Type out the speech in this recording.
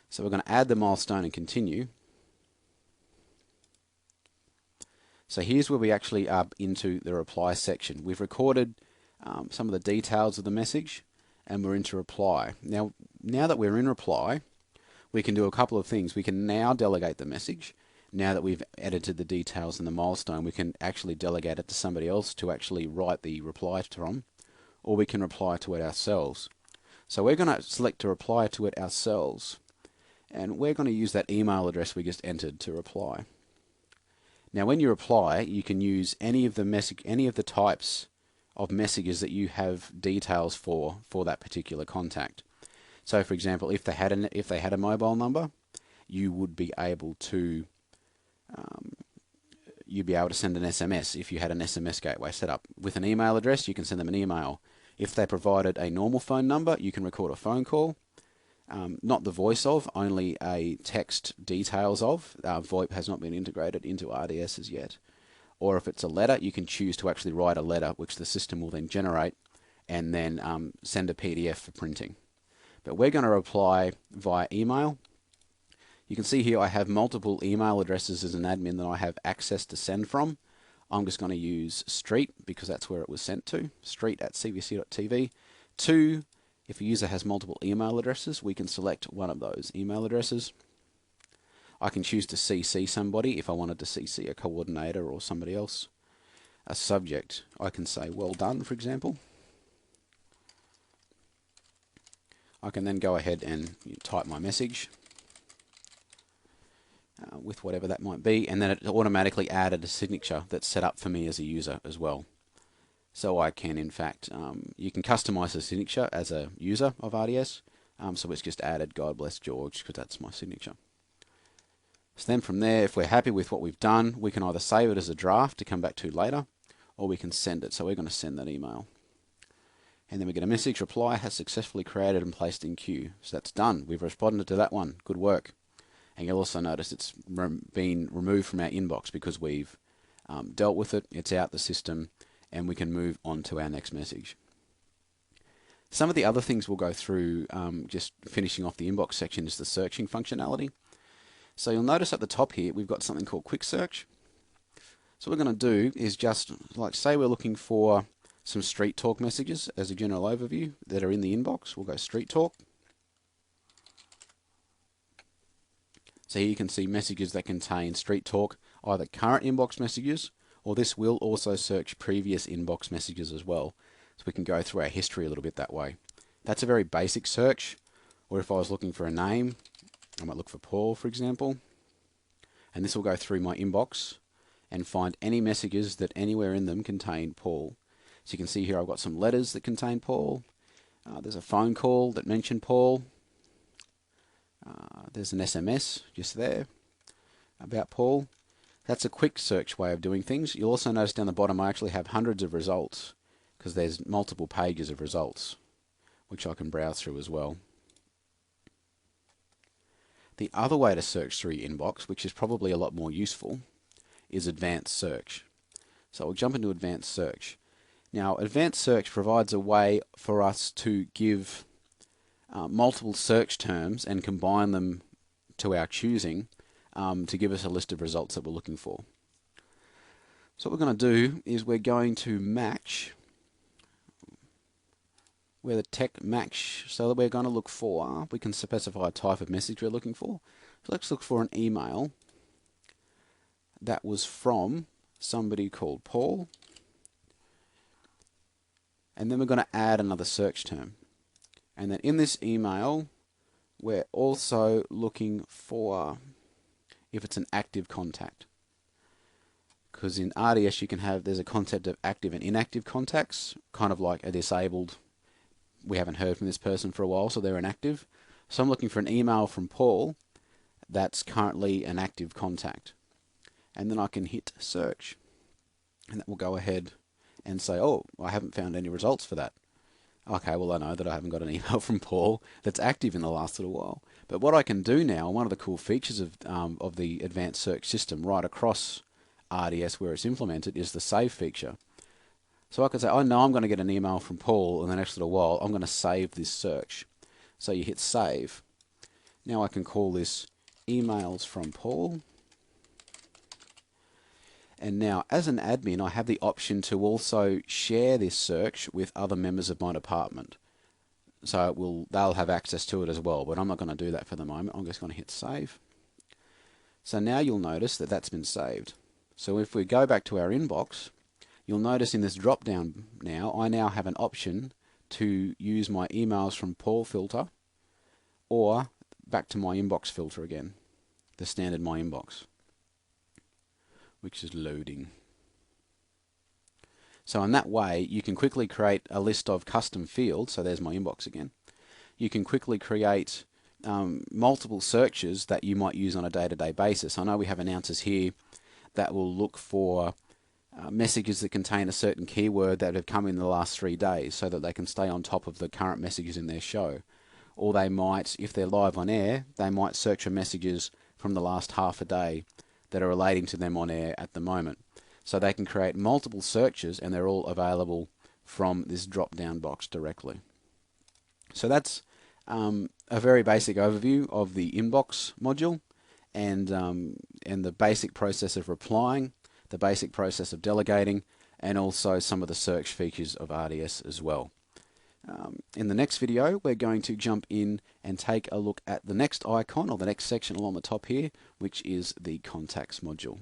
So we're going to add the milestone and continue. So here's where we actually are into the reply section. We've recorded some of the details of the message, and we're into reply. Now that we're in reply, we can do a couple of things. We can now delegate the message. Now that we've edited the details and the milestone, we can actually delegate it to somebody else to actually write the reply from, or we can reply to it ourselves. So we're going to select to reply to it ourselves, and we're going to use that email address we just entered to reply. Now when you reply, you can use any of the types of messages that you have details for that particular contact. So for example, if they had a mobile number, you would be able to send an SMS if you had an SMS gateway set up. With an email address, you can send them an email. If they provided a normal phone number, you can record a phone call. Not the voice of, only a text details of. VoIP has not been integrated into RDS as yet. Or if it's a letter, you can choose to actually write a letter, which the system will then generate and then send a PDF for printing. But we're going to reply via email. You can see here I have multiple email addresses as an admin that I have access to send from. I'm just going to use street because that's where it was sent to, street@cvc.tv. If a user has multiple email addresses, we can select one of those email addresses. I can choose to CC somebody if I wanted to CC a coordinator or somebody else. A subject, I can say well done, for example. I can then go ahead and type my message with whatever that might be, and then it automatically added a signature that's set up for me as a user as well. So I can, in fact, you can customize the signature as a user of RDS. So it's just added God bless George because that's my signature. So then from there, if we're happy with what we've done, we can either save it as a draft to come back to later, or we can send it. So we're going to send that email. And then we get a message, reply has successfully created and placed in queue. So that's done. We've responded to that one. Good work. And you'll also notice it's been removed from our inbox because we've dealt with it. It's out the system, and we can move on to our next message. Some of the other things we'll go through, just finishing off the inbox section, is the searching functionality. So you'll notice at the top here, we've got something called quick search. So what we're going to do is just, like, say we're looking for some street talk messages as a general overview that are in the inbox. We'll go street talk. So here you can see messages that contain street talk, either current inbox messages, or this will also search previous inbox messages as well. So we can go through our history a little bit that way. That's a very basic search. Or if I was looking for a name, I might look for Paul, for example. And this will go through my inbox and find any messages that anywhere in them contain Paul. So you can see here I've got some letters that contain Paul. There's a phone call that mentioned Paul. There's an SMS just there about Paul. That's a quick search way of doing things. You'll also notice down the bottom I actually have hundreds of results because there's multiple pages of results which I can browse through as well. The other way to search through your inbox, which is probably a lot more useful, is advanced search. So we'll jump into advanced search. Now, advanced search provides a way for us to give multiple search terms and combine them to our choosing to give us a list of results that we're looking for. So what we're going to do is we're going to match where the tech match, so that we're going to look for, we can specify a type of message we're looking for. So let's look for an email that was from somebody called Paul. And then we're going to add another search term. And then in this email, we're also looking for if it's an active contact. Because in RDS you can have, there's a concept of active and inactive contacts, kind of like a disabled, we haven't heard from this person for a while, so they're inactive. So I'm looking for an email from Paul that's currently an active contact. And then I can hit search. And that will go ahead and say, oh, I haven't found any results for that. Okay, well I know that I haven't got an email from Paul that's active in the last little while. But what I can do now, one of the cool features of the advanced search system right across RDS where it's implemented, is the save feature. So I can say, I know I'm going to get an email from Paul in the next little while. I'm going to save this search. So you hit save. Now I can call this emails from Paul. And now, as an admin, I have the option to also share this search with other members of my department. So they'll have access to it as well, but I'm not going to do that for the moment. I'm just going to hit save. So now you'll notice that that's been saved. So if we go back to our inbox, you'll notice in this drop down now, I now have an option to use my emails from Paul filter or back to my inbox filter again, the standard my inbox, which is loading. So in that way, you can quickly create a list of custom fields. So there's my inbox again. You can quickly create multiple searches that you might use on a day-to-day basis. I know we have announcers here that will look for messages that contain a certain keyword that have come in the last 3 days so that they can stay on top of the current messages in their show. Or they might, if they're live on air, they might search for messages from the last half a day that are relating to them on air at the moment. So they can create multiple searches and they're all available from this drop-down box directly. So that's a very basic overview of the inbox module and the basic process of replying, the basic process of delegating, and also some of the search features of RDS as well. In the next video, we're going to jump in and take a look at the next icon or the next section along the top here, which is the contacts module.